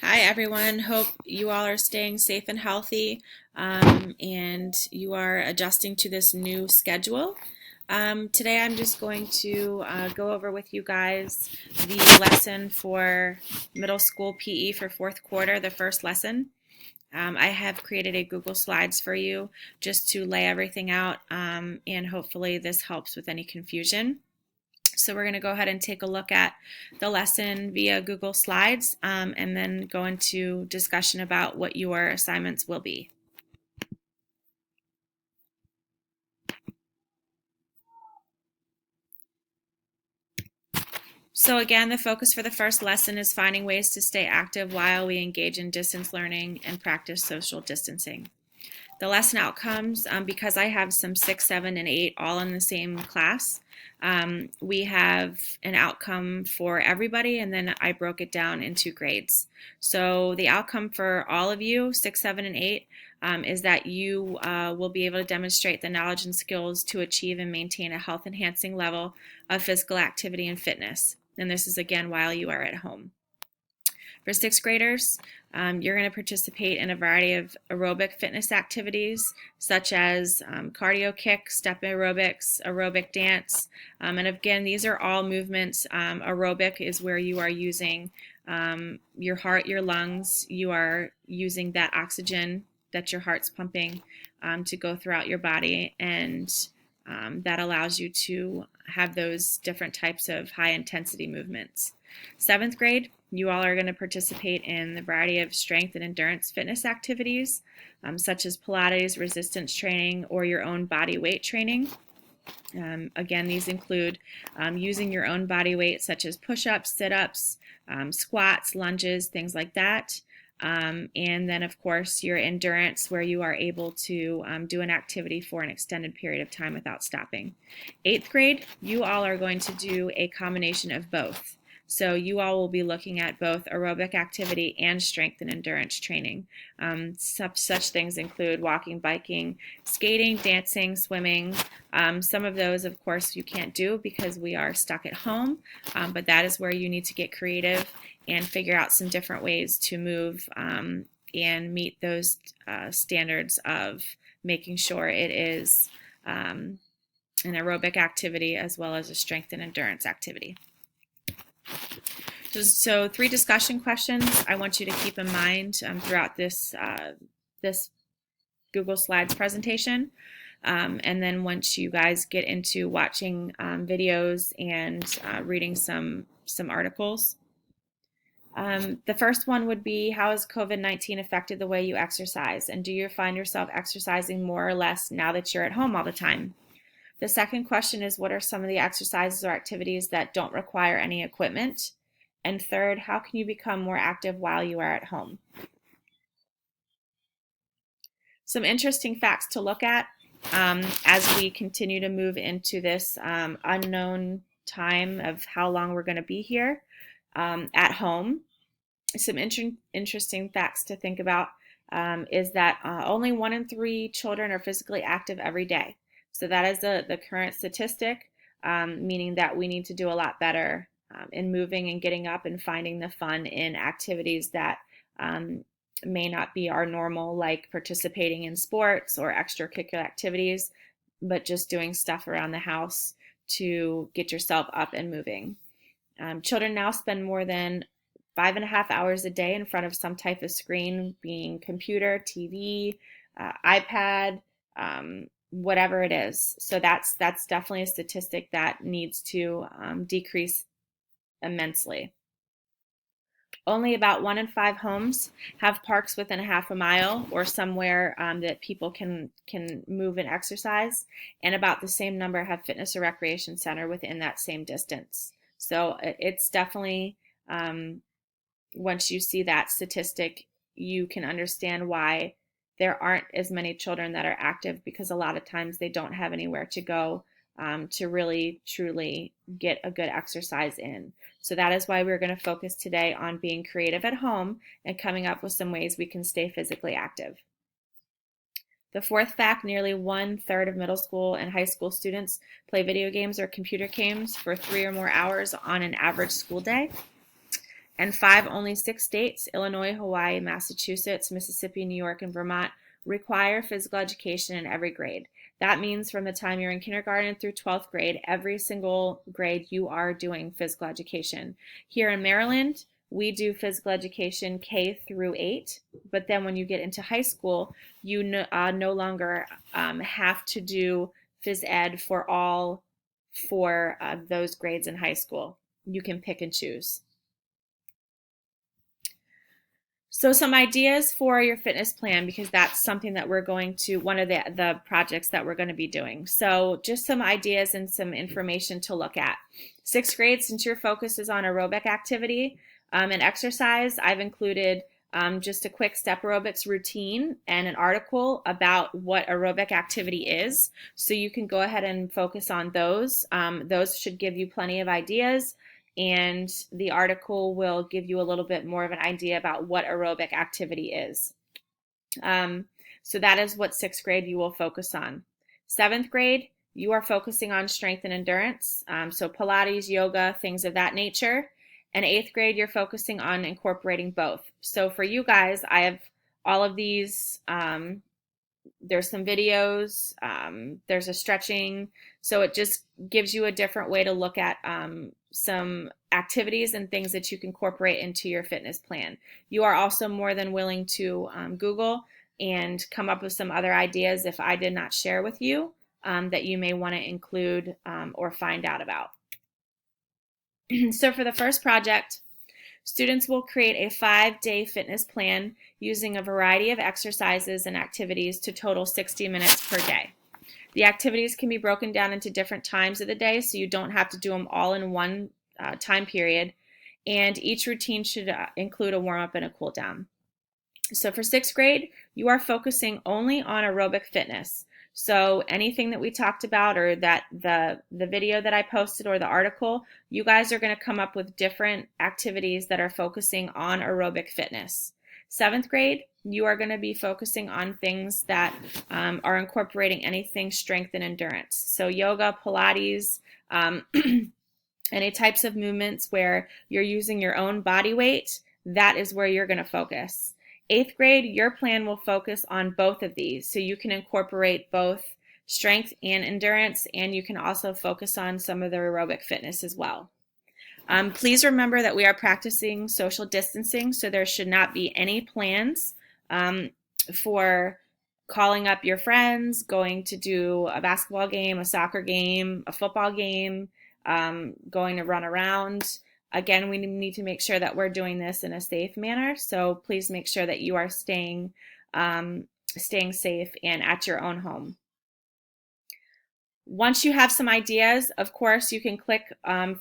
Hi, everyone. Hope you all are staying safe and healthy, and you are adjusting to this new schedule. Today, I'm just going to go over with you guys the lesson for middle school PE for fourth quarter, the first lesson. I have created a Google Slides for you just to lay everything out, and hopefully, this helps with any confusion. So we're going to go ahead and take a look at the lesson via Google Slides, and then go into discussion about what your assignments will be. So again, the focus for the first lesson is finding ways to stay active while we engage in distance learning and practice social distancing. The lesson outcomes, because I have some 6, 7, and 8 all in the same class, we have an outcome for everybody, and then I broke it down into grades. So the outcome for all of you, 6, 7, and 8, is that you will be able to demonstrate the knowledge and skills to achieve and maintain a health-enhancing level of physical activity and fitness. And this is, again, while you are at home. For sixth graders, you're going to participate in a variety of aerobic fitness activities, such as cardio kick, step aerobics, aerobic dance. And again, these are all movements. Aerobic is where you are using your heart, your lungs. You are using that oxygen that your heart's pumping to go throughout your body, and that allows you to have those different types of high intensity movements. Seventh grade, you all are going to participate in the variety of strength and endurance fitness activities, such as Pilates, resistance training, or your own body weight training. Again, these include using your own body weight, such as push-ups, sit-ups, squats, lunges, things like that. And then, of course, your endurance, where you are able to do an activity for an extended period of time without stopping. Eighth grade, you all are going to do a combination of both. So you all will be looking at both aerobic activity and strength and endurance training. Such things include walking, biking, skating, dancing, swimming. Some of those, of course, you can't do because we are stuck at home, but that is where you need to get creative and figure out some different ways to move and meet those standards of making sure it is an aerobic activity as well as a strength and endurance activity. So 3 discussion questions I want you to keep in mind throughout this Google Slides presentation. And then once you guys get into watching videos and reading some articles. The first one would be, how has COVID-19 affected the way you exercise? And do you find yourself exercising more or less now that you're at home all the time? The second question is, what are some of the exercises or activities that don't require any equipment? And third, how can you become more active while you are at home? Some interesting facts to look at as we continue to move into this unknown time of how long we're going to be here at home. Some interesting facts to think about is that only 1 in 3 children are physically active every day. So that is the current statistic, meaning that we need to do a lot better in moving and getting up and finding the fun in activities that may not be our normal, like participating in sports or extracurricular activities, but just doing stuff around the house to get yourself up and moving. Children now spend more than 5.5 hours a day in front of some type of screen, being computer, TV, iPad, whatever it is. So that's definitely a statistic that needs to decrease immensely. Only about 1 in 5 homes have parks within a half a mile or somewhere that people can move and exercise, and about the same number have fitness or recreation center within that same distance. So it's definitely, once you see that statistic, you can understand why there aren't as many children that are active, because a lot of times they don't have anywhere to go to really truly get a good exercise in. So that is why we're going to focus today on being creative at home and coming up with some ways we can stay physically active. The fourth fact, nearly 1/3 of middle school and high school students play video games or computer games for 3 or more hours on an average school day. and 5 only 6 states, Illinois, Hawaii, Massachusetts, Mississippi, New York, and Vermont, require physical education in every grade. That means from the time you're in kindergarten through 12th grade, every single grade you are doing physical education. Here in Maryland, we do physical education K through 8, but then when you get into high school, you no longer have to do phys ed for all 4 of those grades in high school. You can pick and choose. So some ideas for your fitness plan, because that's something that we're going to, one of the projects that we're going to be doing. So just some ideas and some information to look at. 6th grade, since your focus is on aerobic activity and exercise, I've included just a quick step aerobics routine and an article about what aerobic activity is. So you can go ahead and focus on those. Those should give you plenty of ideas. And the article will give you a little bit more of an idea about what aerobic activity is. So that is what 6th grade you will focus on. 7th grade, you are focusing on strength and endurance, so Pilates, yoga, things of that nature. And 8th grade, you're focusing on incorporating both. So for you guys, I have all of these. There's some videos, there's a stretching, so it just gives you a different way to look at some activities and things that you can incorporate into your fitness plan. You are also more than willing to Google and come up with some other ideas if I did not share with you that you may want to include or find out about. So for the first project, students will create a 5-day fitness plan using a variety of exercises and activities to total 60 minutes per day. The activities can be broken down into different times of the day, so you don't have to do them all in one time period. And each routine should include a warm-up and a cool-down. So for 6th grade, you are focusing only on aerobic fitness. So anything that we talked about, or that the video that I posted, or the article, you guys are going to come up with different activities that are focusing on aerobic fitness. 7th grade, you are going to be focusing on things that are incorporating anything strength and endurance. So yoga, Pilates, any types of movements where you're using your own body weight, that is where you're going to focus. 8th grade, your plan will focus on both of these, so you can incorporate both strength and endurance, and you can also focus on some of the aerobic fitness as well. Please remember that we are practicing social distancing, so there should not be any plans for calling up your friends, going to do a basketball game, a soccer game, a football game, going to run around. Again, we need to make sure that we're doing this in a safe manner, so please make sure that you are staying safe and at your own home. Once you have some ideas, of course, you can click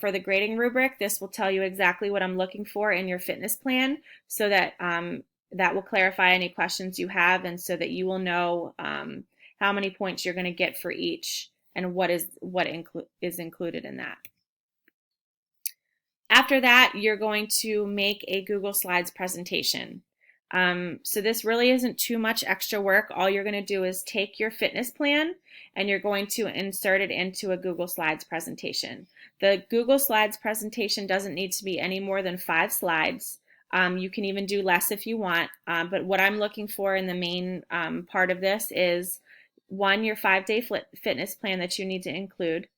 for the grading rubric. This will tell you exactly what I'm looking for in your fitness plan, so that that will clarify any questions you have, and so that you will know how many points you're going to get for each and what is included in that. After that, you're going to make a Google Slides presentation. So this really isn't too much extra work. All you're going to do is take your fitness plan and you're going to insert it into a Google Slides presentation. The Google Slides presentation doesn't need to be any more than 5 slides. You can even do less if you want, but what I'm looking for in the main part of this is, 1, your 5-day fitness plan that you need to include.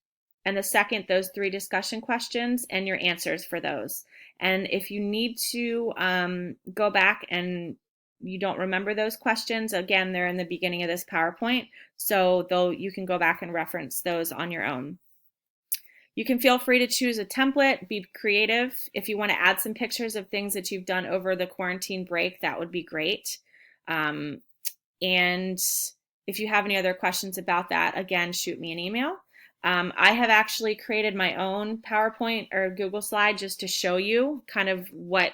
And the second, those 3 discussion questions and your answers for those. And if you need to go back and you don't remember those questions, again, they're in the beginning of this PowerPoint, so you can go back and reference those on your own. You can feel free to choose a template, be creative. If you want to add some pictures of things that you've done over the quarantine break, that would be great. And if you have any other questions about that, again, shoot me an email. I have actually created my own PowerPoint or Google slide just to show you kind of what,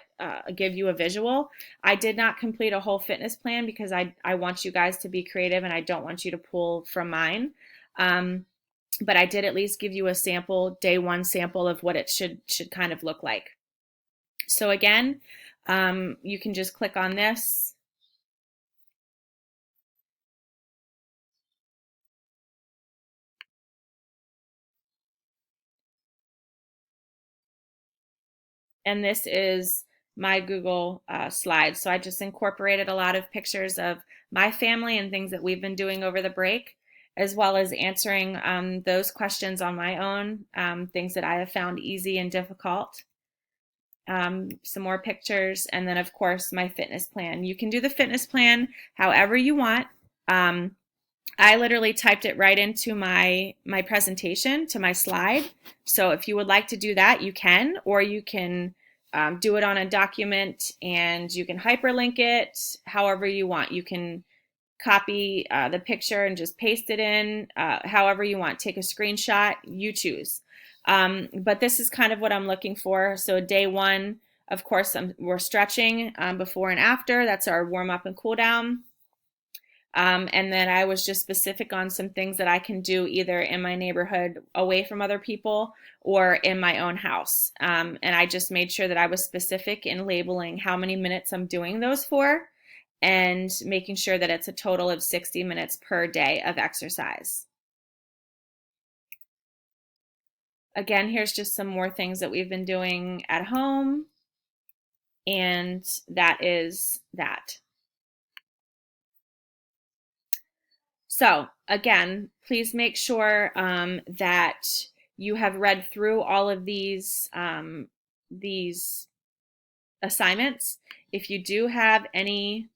give you a visual. I did not complete a whole fitness plan because I want you guys to be creative and I don't want you to pull from mine. But I did at least give you a sample, day 1 sample of what it should kind of look like. So again, you can just click on this. And this is my Google slides. So I just incorporated a lot of pictures of my family and things that we've been doing over the break, as well as answering those questions on my own, things that I have found easy and difficult. Some more pictures, and then of course my fitness plan. You can do the fitness plan however you want. I literally typed it right into my presentation, to my slide. So if you would like to do that, you can, or you can do it on a document and you can hyperlink it however you want. You can copy the picture and just paste it in however you want. Take a screenshot, you choose. But this is kind of what I'm looking for. So day one, of course, we're stretching before and after. That's our warm up and cool down. And then I was just specific on some things that I can do either in my neighborhood away from other people or in my own house. And I just made sure that I was specific in labeling how many minutes I'm doing those for and making sure that it's a total of 60 minutes per day of exercise. Again, here's just some more things that we've been doing at home, and that is that. So again, please make sure that you have read through all of these assignments. If you do have any,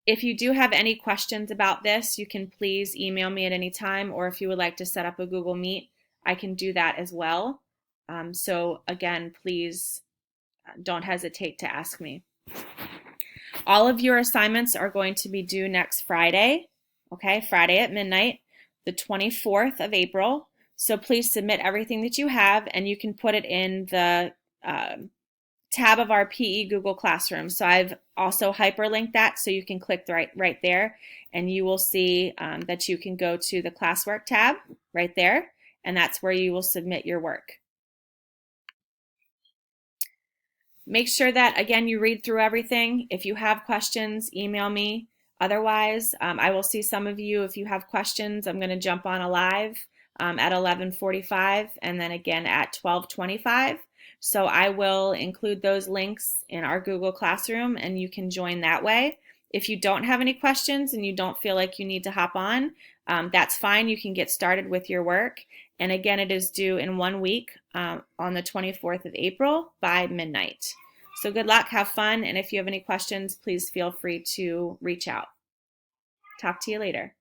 If you do have any questions about this, you can please email me at any time, or if you would like to set up a Google Meet, I can do that as well. So again, please don't hesitate to ask me. All of your assignments are going to be due next Friday, okay? Friday at midnight, the 24th of April. So please submit everything that you have, and you can put it in the tab of our PE Google Classroom. So I've also hyperlinked that, so you can click right there, and you will see that you can go to the classwork tab right there, and that's where you will submit your work. Make sure that, again, you read through everything. If you have questions, email me. Otherwise, I will see some of you. If you have questions, I'm going to jump on a live at 11:45 and then again at 12:25. So I will include those links in our Google Classroom, and you can join that way. If you don't have any questions and you don't feel like you need to hop on, that's fine. You can get started with your work. And again, it is due in 1 week on the 24th of April by midnight. So good luck, have fun, and if you have any questions, please feel free to reach out. Talk to you later.